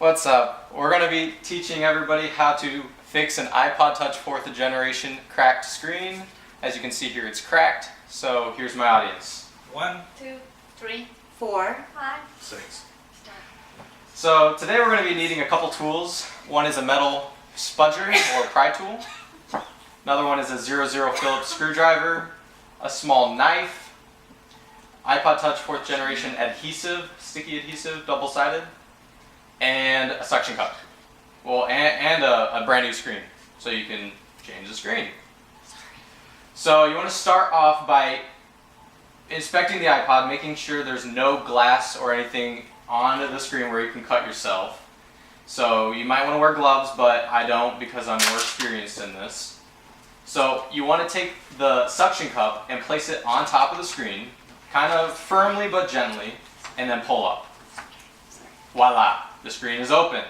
What's up? We're going to be teaching everybody how to fix an iPod Touch 4th generation cracked screen. As you can see here, it's cracked. So here's my audience. 1, 2, 3, 4, 5, 6. So today we're going to be needing a couple tools. One is a metal spudger or pry tool. Another one is a 00 Phillips screwdriver, a small knife, iPod Touch 4th generation adhesive, sticky adhesive, double-sided, and a suction cup. Well, and a brand new screen, so you can change the screen. So you want to start off by inspecting the iPod, making sure there's no glass or anything on the screen where you can cut yourself. So you might want to wear gloves, but I don't because I'm more experienced in this. So you want to take the suction cup and place it on top of the screen, kind of firmly but gently, and then pull up. Voila, the screen is open.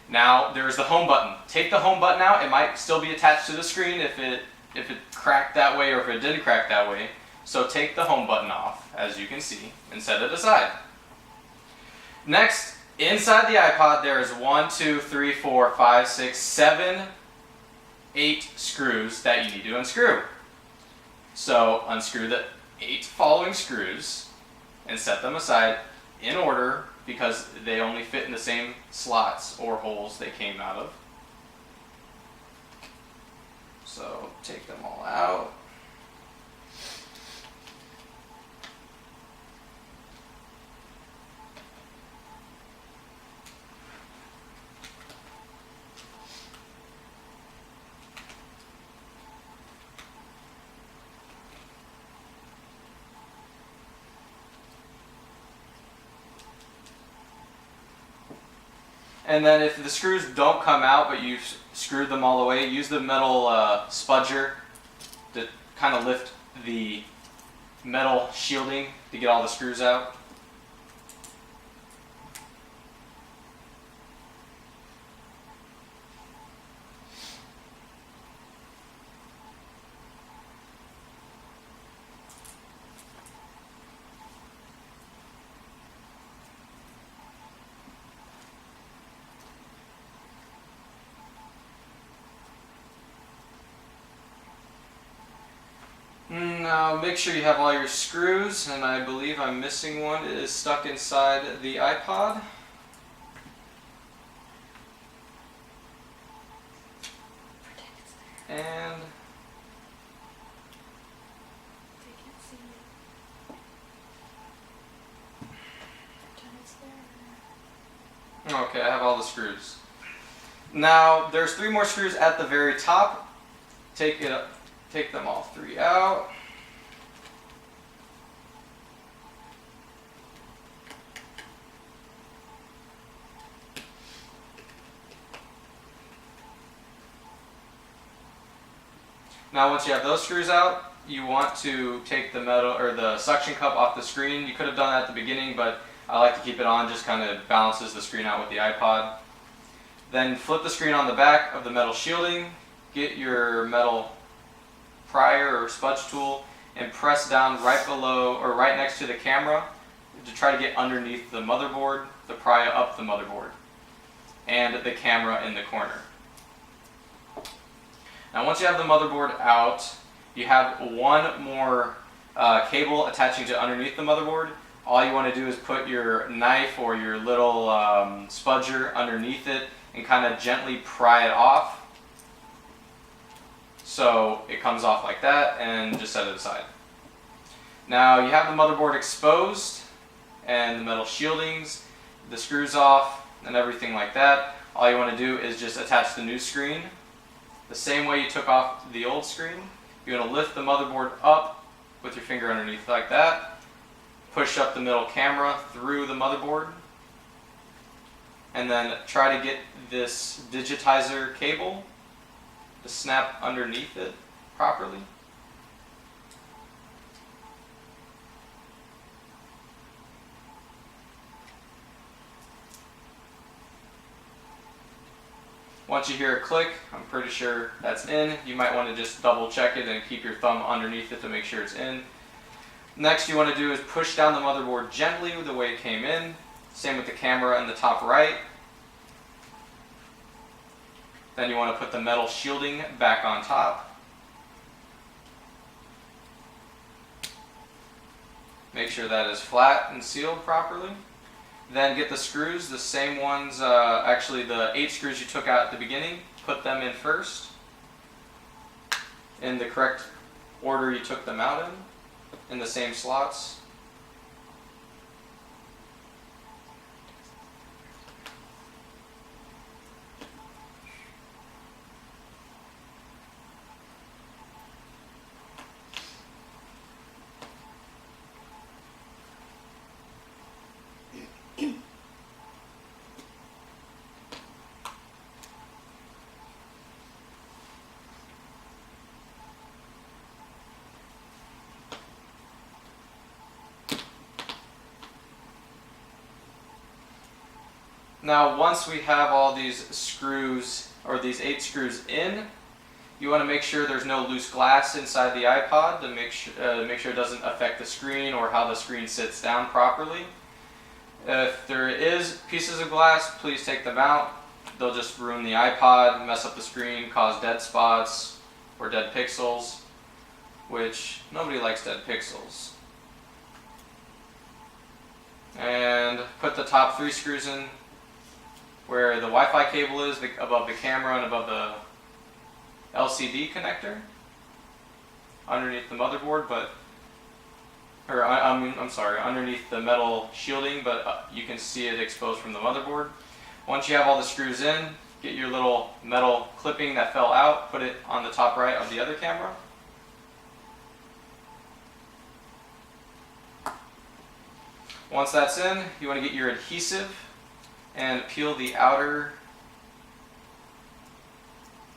Now there's the home button. Take the home button out. It might still be attached to the screen if it cracked that way or if it didn't crack that way. So take the home button off, as you can see, and set it aside. Next, inside the iPod there is 1, 2, 3, 4, 5, 6, 7, 8 screws that you need to unscrew. So unscrew the 8 following screws and set them aside in order because they only fit in the same slots or holes they came out of. So take them all out. And then if the screws don't come out but you've screwed them all the way, use the metal spudger to kind of lift the metal shielding to get all the screws out. Now make sure you have all your screws, and I believe I'm missing one. It is stuck inside the iPod. And okay, I have all the screws. Now there's 3 more screws at the very top. Take them all 3 out. Now once you have those screws out, you want to take the metal or the suction cup off the screen. You could have done that at the beginning, but I like to keep it on, just kind of balances the screen out with the iPod. Then flip the screen on the back of the metal shielding, get your metal prier or spudge tool and press down right below or right next to the camera to try to get underneath the motherboard, the pry up the motherboard, and the camera in the corner. Now once you have the motherboard out, you have one more cable attaching to underneath the motherboard. All you want to do is put your knife or your little spudger underneath it and kind of gently pry it off. So it comes off like that, and just set it aside. Now you have the motherboard exposed and the metal shieldings, the screws off, and everything like that. All you want to do is just attach the new screen the same way you took off the old screen. You're going to lift the motherboard up with your finger underneath like that, push up the middle camera through the motherboard, and then try to get this digitizer cable to snap underneath it properly. Once you hear a click, I'm pretty sure that's in. You might want to just double check it and keep your thumb underneath it to make sure it's in. Next you want to do is push down the motherboard gently the way it came in. Same with the camera in the top right. Then you want to put the metal shielding back on top. Make sure that is flat and sealed properly. Then get the screws, the same ones, actually the 8 screws you took out at the beginning, put them in first, in the correct order you took them out in the same slots. Now once we have all these screws, or these 8 screws in, you want to make sure there's no loose glass inside the iPod to make sure it doesn't affect the screen or how the screen sits down properly. If there is pieces of glass, please take them out. They'll just ruin the iPod, mess up the screen, cause dead spots or dead pixels, which nobody likes dead pixels. And put the top 3 screws in where the Wi-Fi cable is, above the camera and above the LCD connector, underneath the motherboard, underneath the metal shielding, but you can see it exposed from the motherboard. Once you have all the screws in, get your little metal clipping that fell out, put it on the top right of the other camera. Once that's in, you want to get your adhesive and peel the outer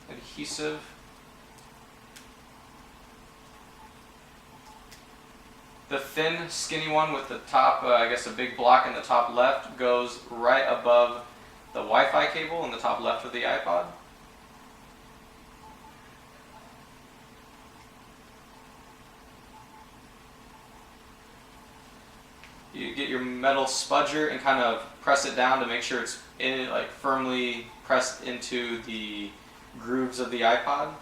adhesive. The thin, skinny one with the top, I guess a big block in the top left, goes right above the Wi-Fi cable in the top left of the iPod. You get your metal spudger and kind of press it down to make sure it's firmly pressed into the grooves of the iPod.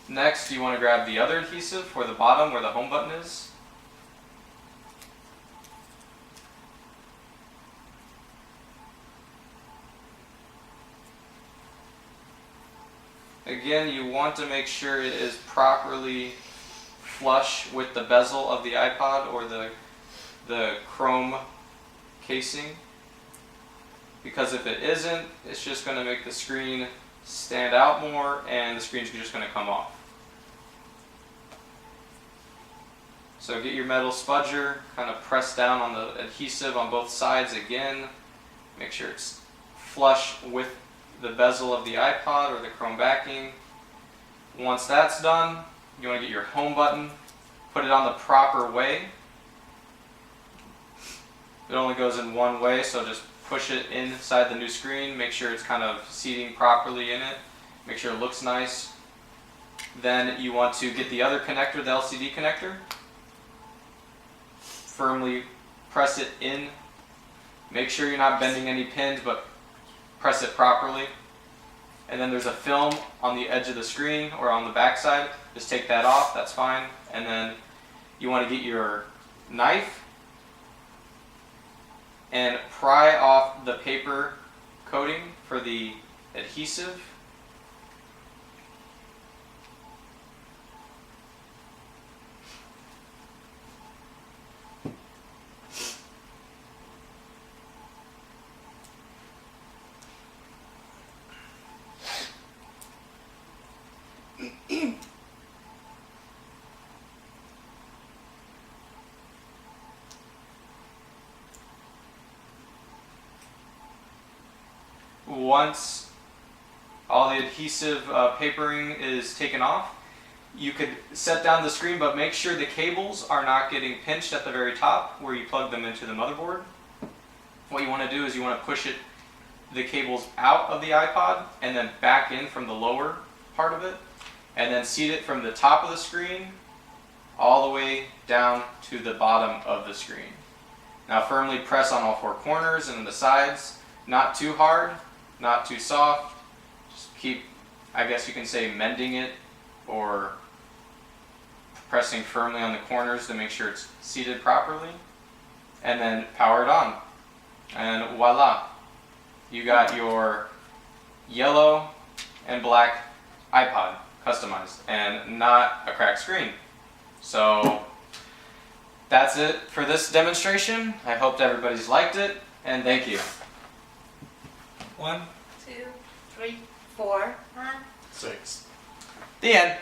Next, you want to grab the other adhesive for the bottom where the home button is. Again, you want to make sure it is properly flush with the bezel of the iPod or the chrome casing, because if it isn't, it's just going to make the screen stand out more and the screen's just going to come off. So get your metal spudger, kind of press down on the adhesive on both sides again, make sure it's flush with the bezel of the iPod or the chrome backing. Once that's done, you want to get your home button, put it on the proper way. It only goes in one way, so just push it inside the new screen, make sure it's kind of seating properly in it, make sure it looks nice. Then you want to get the other connector, the LCD connector, firmly press it in. Make sure you're not bending any pins, but press it properly. And then there's a film on the edge of the screen or on the back side. Just take that off, that's fine. And then you want to get your knife and pry off the paper coating for the adhesive. Once all the adhesive papering is taken off, you could set down the screen, but make sure the cables are not getting pinched at the very top where you plug them into the motherboard. What you want to do is you want to push the cables out of the iPod and then back in from the lower part of it, and then seat it from the top of the screen all the way down to the bottom of the screen. Now firmly press on all four corners and the sides, not too hard, not too soft. Just keep, I guess you can say, mending it or pressing firmly on the corners to make sure it's seated properly, and then power it on. And voila, you got your yellow and black iPod customized and not a cracked screen. So that's it for this demonstration. I hope everybody's liked it, and thank you. 1, 2, 3, 4. 6. The end.